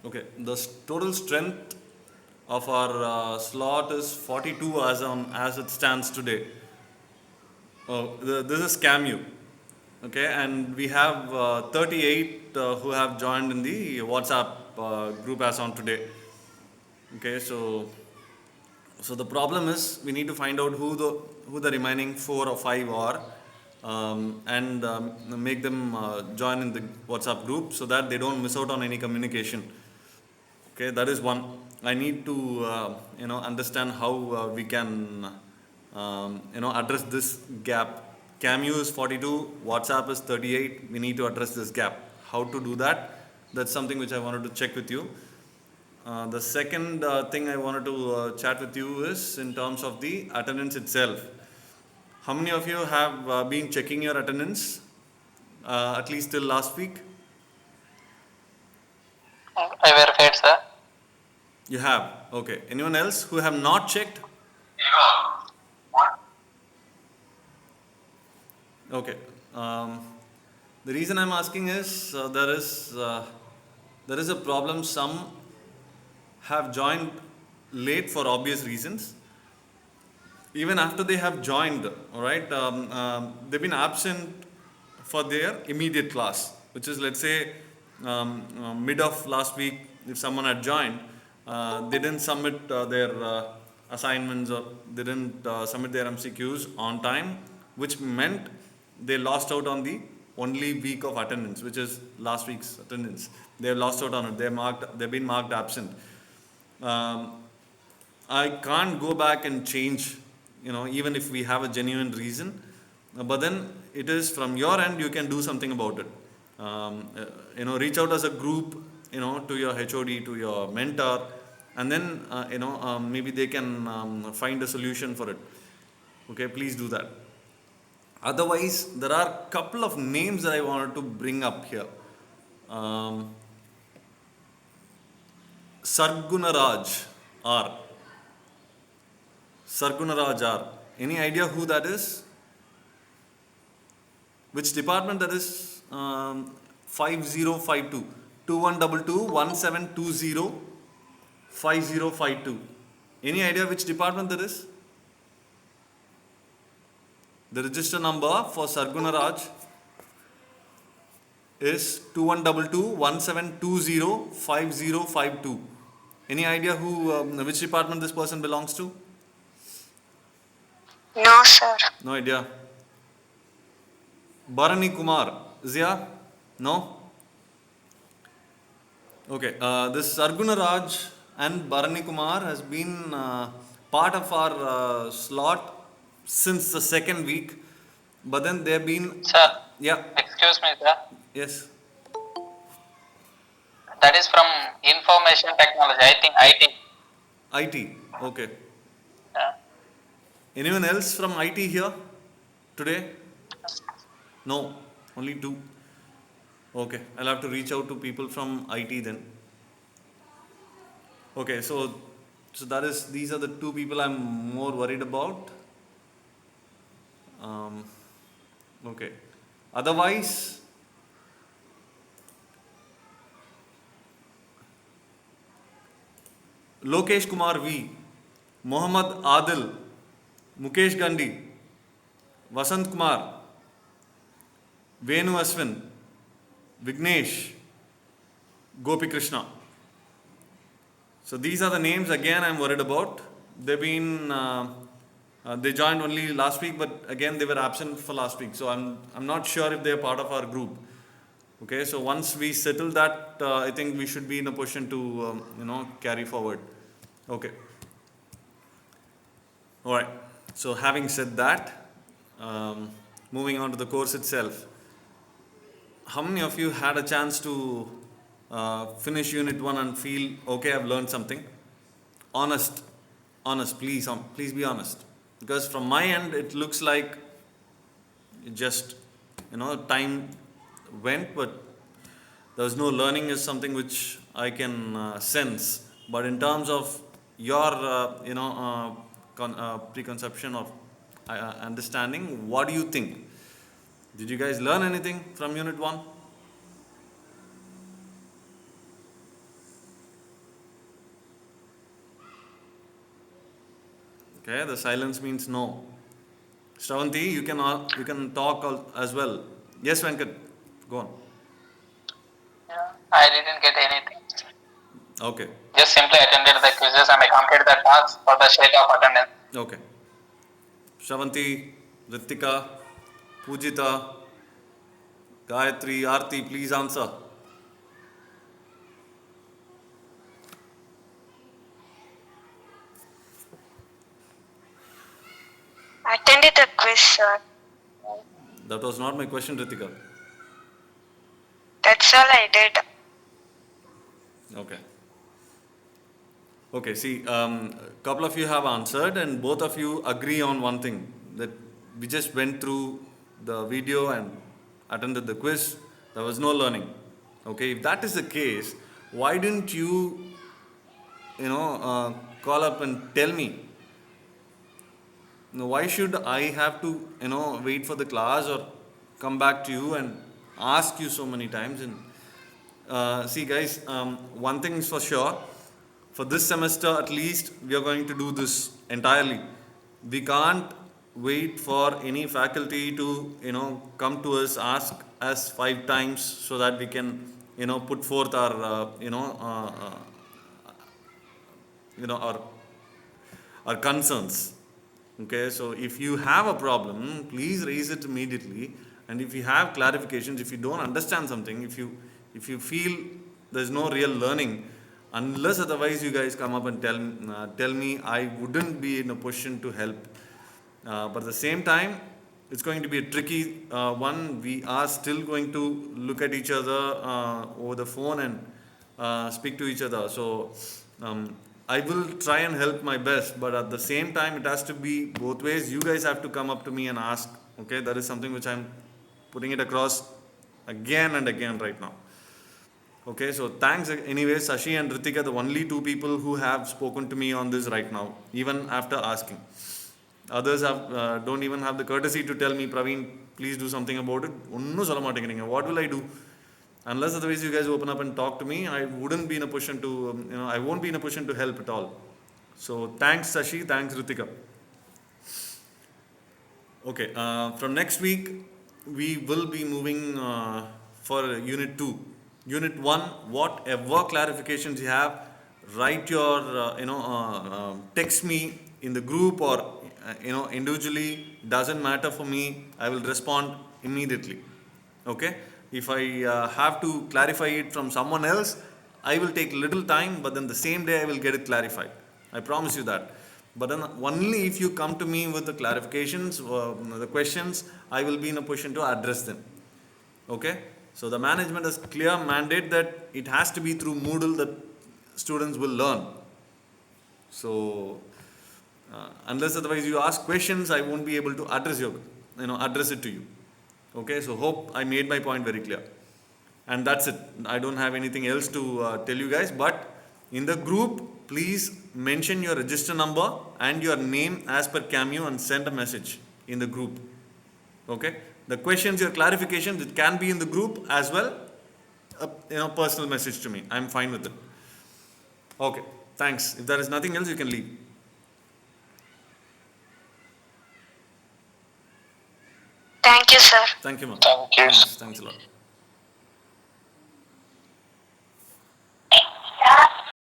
Okay, the total strength of our slot is 42 as it stands today. This is Camu. Okay, and we have 38 who have joined in the WhatsApp group as on today. Okay, so the problem is we need to find out who the remaining 4 or 5 are, and make them join in the WhatsApp group so that they don't miss out on any communication. Okay, that is one. I need to understand how we can address this gap. Cameo is 42, WhatsApp is 38. We need to address this gap. How to do that? That's something which I wanted to check with you. The second thing I wanted to chat with you is in terms of the attendance itself. How many of you have been checking your attendance at least till last week? I verified, sir. You have. Okay. Anyone else who have not checked? Okay. The reason I'm asking is there is a problem. Some have joined late for obvious reasons. Even after they have joined, all right, they've been absent for their immediate class, which is, let's say, mid of last week. If someone had joined, they didn't submit their assignments, or they didn't submit their MCQs on time, which meant they lost out on the only week of attendance, which is last week's attendance. They have lost out on it. They've been marked absent. Um, I can't go back and change, even if we have a genuine reason. But then it is from your end, you can do something about it. Reach out as a group, to your HOD, to your mentor, and then, maybe they can find a solution for it. Okay, please do that. Otherwise, there are a couple of names that I wanted to bring up here. Um, Sargunaraj R. Sargunaraj R. Any idea who that is? Which department that is? 5052 2122 Any idea which department that is? The register number for Sargunaraj is 2122 Any idea which department this person belongs to? No, sir. No idea. Bharani Kumar, Zia? No? Okay, this Arguna Raj and Bharani Kumar has been part of our slot since the second week, but then they've been. Sir, Yeah, excuse me, sir. yes, That is from information technology. I think IT. IT. Okay. Uh, Anyone else from IT here today? No, only two. Okay, I'll have to reach out to people from IT then. Okay, so these are the two people I'm more worried about. Um, okay. Otherwise, Lokesh Kumar V, Mohammad Adil, Mukesh Gandhi, Vasant Kumar, Venu Aswin, Vignesh, Gopi Krishna. So these are the names again I'm worried about. They joined only last week, but again they were absent for last week. So I'm not sure if they are part of our group. Okay, so once we settle that, I think we should be in a position to carry forward. Okay. All right. So having said that, moving on to the course itself. How many of you had a chance to finish Unit 1 and feel, okay, I've learned something? Honest, please be honest. Because from my end, it looks like it just, time went, but there was no learning is something which I can sense. But in terms of your, preconception of understanding, what do you think? Did you guys learn anything from Unit 1? Okay, the silence means no. Shravanti, you can talk as well. Yes, Venkat, go on. Yeah. I didn't get anything. Okay, Just simply attended the quizzes and I completed the tasks for the sake of attendance. okay. Shravanti, Ritika, Pujita, Gayatri, Arti, please answer. Attended the quiz, sir. That was not my question, Ritika. That's all I did. Okay. Okay, see, a couple of you have answered, and both of you agree on one thing that we just went through the video and attended the quiz. There was no learning. Okay, if that is the case, why didn't call up and tell me? Now, why should I have to, wait for the class or come back to you and ask you so many times? And see, guys, one thing is for sure. For this semester, at least, we are going to do this entirely. We can't wait for any faculty to, come to us, ask us 5 times so that we can, put forth our, our concerns. Okay, so if you have a problem, please raise it immediately. And if you have clarifications, if you don't understand something, if you feel there's no real learning, unless otherwise you guys come up and tell me, I wouldn't be in a position to help. But at the same time, it's going to be a tricky one. We are still going to look at each other over the phone and speak to each other. So I will try and help my best, but at the same time, it has to be both ways. You guys have to come up to me and ask. Okay, that is something which I'm putting it across again and again right now. Okay, so thanks anyway, Sashi and Ritika, the only two people who have spoken to me on this right now, even after asking. Others don't even have the courtesy to tell me, Praveen, please do something about it. What will I do? Unless otherwise you guys open up and talk to me, I wouldn't be in a position to, I won't be in a position to help at all. So thanks, Sashi. Thanks, Ritika. Okay, from next week, we will be moving for Unit 2. Unit 1, whatever clarifications you have, write your, text me in the group or, individually, doesn't matter for me. I will respond immediately. Okay? If I have to clarify it from someone else, I will take little time, but then the same day I will get it clarified. I promise you that. But then only if you come to me with the clarifications, the questions, I will be in a position to address them. Okay? So the management has clear mandate that it has to be through Moodle that students will learn. So unless otherwise you ask questions, I won't be able to address it to you. Okay? So hope I made my point very clear. And that's it. I don't have anything else to tell you guys. But in the group, please mention your register number and your name as per Cameo and send a message in the group. Okay? The questions, your clarifications, it can be in the group as well. Personal message to me. I'm fine with it. Okay. Thanks. If there is nothing else, you can leave. Thank you, sir. Thank you, ma'am. Thank you. Thanks a lot.